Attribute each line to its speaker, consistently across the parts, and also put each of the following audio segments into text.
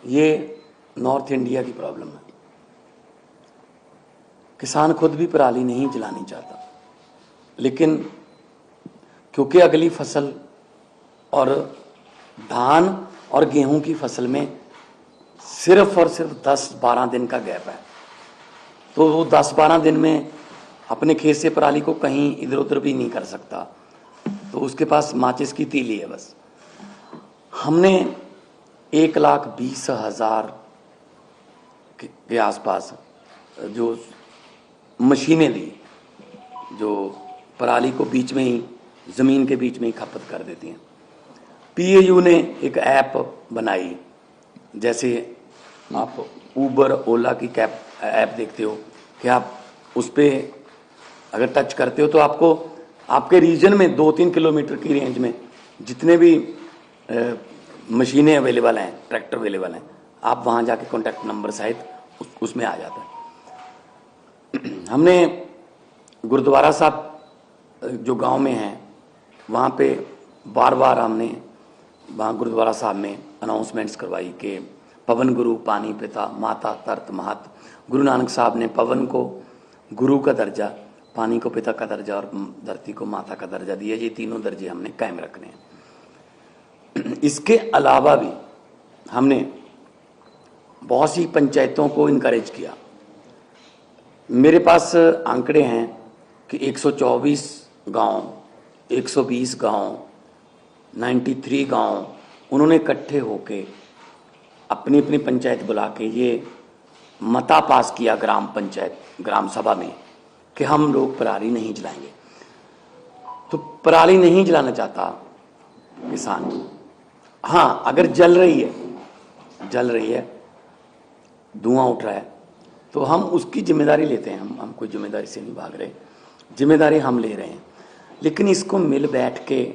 Speaker 1: ये north India की problem है। किसान खुद भी पराली नहीं जलानी चाहता, लेकिन क्योंकि अगली फसल और धान और गेहूं की फसल में सिर्फ और सिर्फ 10-12 दिन का गैप है, तो वो 10-12 दिन में अपने खेत से पराली को कहीं इधर उधर भी नहीं कर सकता, तो उसके पास माचिस की तीली है बस। हमने 1,20,000 के आसपास जो मशीनें दी, जो पराली को बीच में ही, ज़मीन के बीच में ही खपत कर देती हैं। पीएयू ने एक ऐप बनाई, जैसे आप ऊबर ओला की कैब ऐप देखते हो कि आप उस पर अगर टच करते हो तो आपको आपके रीजन में 2-3 किलोमीटर की रेंज में जितने भी मशीनें अवेलेबल हैं, ट्रैक्टर अवेलेबल हैं, आप वहाँ जाके कॉन्टैक्ट नंबर सहित उसमें आ जाता है। हमने गुरुद्वारा साहब जो गांव में हैं वहाँ पे बार बार हमने वहाँ गुरुद्वारा साहब में अनाउंसमेंट्स करवाई कि पवन गुरु पानी पिता माता तरत महत। गुरु नानक साहब ने पवन को गुरु का दर्जा, पानी को पिता का दर्जा और धरती को माता का दर्जा दिया। ये तीनों दर्जे हमने कायम रखने हैं। इसके अलावा भी हमने बहुत सी पंचायतों को इनकरेज किया। मेरे पास आंकड़े हैं कि 124 गांव, 120 गांव, 93 गांव उन्होंने इकट्ठे होके अपनी अपनी पंचायत बुला के ये मता पास किया ग्राम पंचायत, ग्राम सभा में, कि हम लोग पराली नहीं जलाएंगे। तो पराली नहीं जलाना चाहता किसान, हाँ अगर जल रही है, धुआं उठ रहा है, तो हम उसकी जिम्मेदारी लेते हैं। हम कोई जिम्मेदारी से नहीं भाग रहे, जिम्मेदारी हम ले रहे हैं, लेकिन इसको मिल बैठ के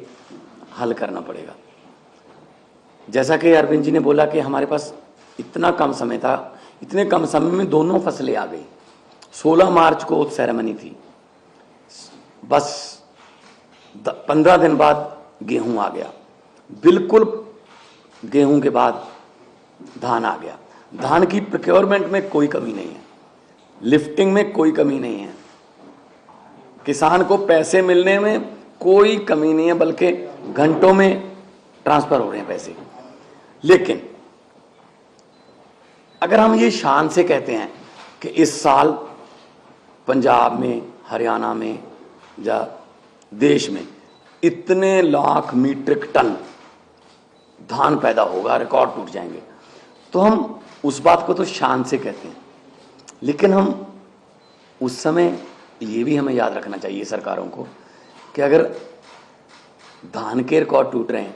Speaker 1: हल करना पड़ेगा। जैसा कि अरविंद जी ने बोला कि हमारे पास इतना कम समय था, इतने कम समय में दोनों फसलें आ गई। 16 मार्च को सेरेमनी थी, बस 15 दिन बाद गेहूं आ गया, बिल्कुल गेहूं के बाद धान आ गया। धान की प्रोक्योरमेंट में कोई कमी नहीं है, लिफ्टिंग में कोई कमी नहीं है, किसान को पैसे मिलने में कोई कमी नहीं है, बल्कि घंटों में ट्रांसफर हो रहे हैं पैसे। लेकिन अगर हम ये शान से कहते हैं कि इस साल पंजाब में, हरियाणा में या देश में इतने लाख मीट्रिक टन धान पैदा होगा, रिकॉर्ड टूट जाएंगे, तो हम उस बात को तो शान से कहते हैं। लेकिन हम उस समय ये भी हमें याद रखना चाहिए सरकारों को कि अगर धान के रिकॉर्ड टूट रहे हैं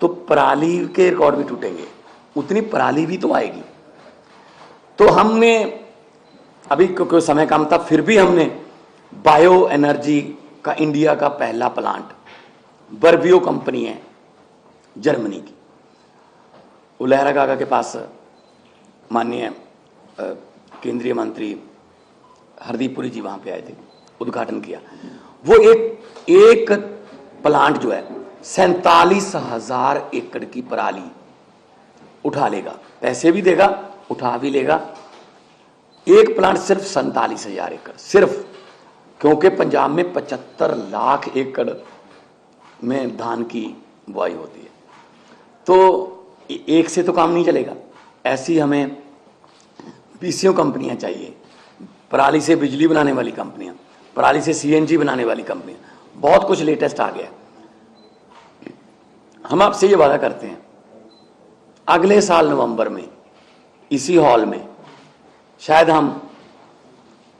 Speaker 1: तो पराली के रिकॉर्ड भी टूटेंगे, उतनी पराली भी तो आएगी। तो हमने अभी क्योंकि समय कम था, फिर भी हमने बायो एनर्जी का इंडिया का पहला प्लांट, बर्बियो कंपनी है जर्मनी की, उलहरा काका के पास माननीय केंद्रीय मंत्री हरदीप पुरी जी वहां पे आए थे, उद्घाटन किया। वो एक प्लांट जो है 47,000 एकड़ की पराली उठा लेगा, पैसे भी देगा, उठा भी लेगा। एक प्लांट सिर्फ 47,000 एकड़, सिर्फ क्योंकि पंजाब में 75 लाख एकड़ में धान की बुआई होती है, तो एक से तो काम नहीं चलेगा। ऐसी हमें पीसीओ कंपनियां चाहिए, पराली से बिजली बनाने वाली कंपनियां, पराली से सीएनजी बनाने वाली कंपनियां, बहुत कुछ लेटेस्ट आ गया। हम आपसे ये वादा करते हैं अगले साल नवंबर में इसी हॉल में शायद हम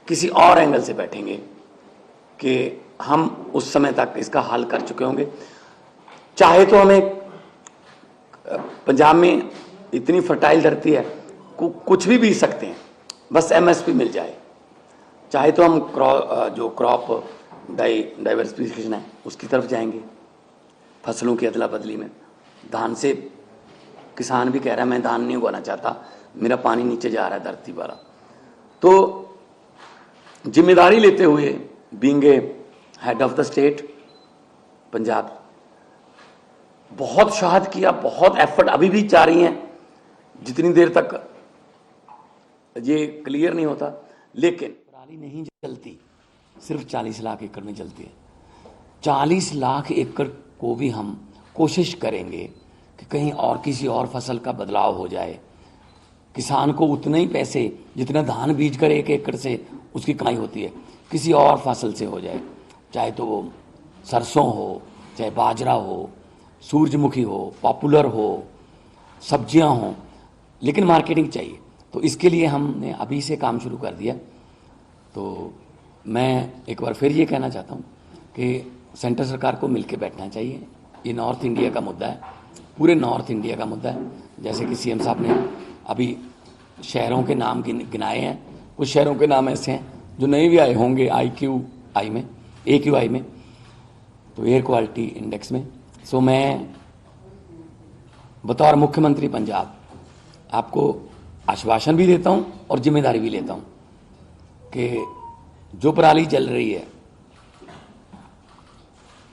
Speaker 1: किसी और एंगल से बैठेंगे कि हम उस समय तक इसका हल कर चुके होंगे। चाहे तो हमें, पंजाब में इतनी फर्टाइल धरती है, कुछ भी बीज सकते हैं, बस एमएसपी मिल जाए। चाहे तो हम जो क्रॉप डाइवर्सिफिकेशन है उसकी तरफ जाएंगे, फसलों की अदला बदली में। धान से किसान भी कह रहा है मैं धान नहीं उगाना चाहता, मेरा पानी नीचे जा रहा है धरती पर। तो जिम्मेदारी लेते हुए, being a head of the state Punjab, बहुत शहाद किया, बहुत एफर्ट अभी भी जारी हैं। जितनी देर तक ये क्लियर नहीं होता, लेकिन पराली नहीं जलती, सिर्फ 40 लाख एकड़ में जलती है। 40 लाख एकड़ को भी हम कोशिश करेंगे कि कहीं और किसी और फसल का बदलाव हो जाए, किसान को उतने ही पैसे जितना धान बीज कर 1 एकड़ से उसकी कमाई होती है किसी और फसल से हो जाए, चाहे तो वो सरसों हो, चाहे बाजरा हो, सूरजमुखी हो, पॉपुलर हो, सब्जियां हों, लेकिन मार्केटिंग चाहिए। तो इसके लिए हमने अभी से काम शुरू कर दिया। तो मैं एक बार फिर ये कहना चाहता हूँ कि सेंटर सरकार को मिलकर बैठना चाहिए। ये नॉर्थ इंडिया का मुद्दा है, पूरे नॉर्थ इंडिया का मुद्दा है। जैसे कि सीएम साहब ने अभी शहरों के नाम गिनाए हैं, कुछ शहरों के नाम ऐसे हैं जो नहीं भी आए होंगे AQI में, तो एयर क्वालिटी इंडेक्स में। सो मैं बतौर मुख्यमंत्री पंजाब आपको आश्वासन भी देता हूं और जिम्मेदारी भी लेता हूं कि जो पराली जल रही है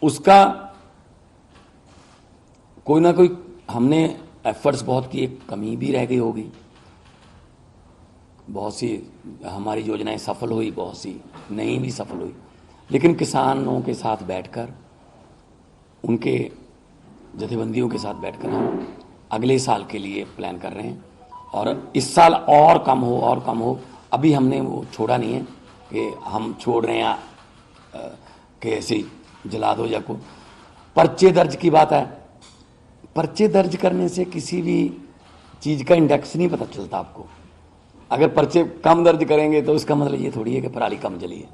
Speaker 1: उसका कोई ना कोई हमने एफर्ट्स बहुत किए, कमी भी रह गई होगी, बहुत सी हमारी योजनाएं सफल हुई, बहुत सी नहीं भी सफल हुई, लेकिन किसानों के साथ बैठकर, उनके जथेबंदियों के साथ बैठकर हम अगले साल के लिए प्लान कर रहे हैं। और इस साल और कम हो। अभी हमने वो छोड़ा नहीं है कि हम छोड़ रहे हैं कि ऐसे ही जला दो या को। पर्चे दर्ज की बात है, पर्चे दर्ज करने से किसी भी चीज़ का इंडेक्स नहीं पता चलता आपको। अगर पर्चे कम दर्ज करेंगे तो इसका मतलब ये थोड़ी है कि पराली कम जली है।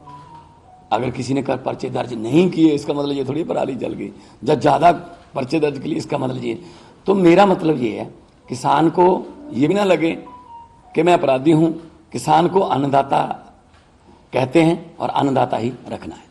Speaker 1: अगर किसी ने पर्चे दर्ज नहीं किए इसका मतलब ये थोड़ी पराली जल गई। जब ज़्यादा पर्चे दर्ज के लिए इसका मतलब ये। तो मेरा मतलब ये है, किसान को ये भी ना लगे कि मैं अपराधी हूँ। किसान को अन्नदाता कहते हैं और अन्नदाता ही रखना है।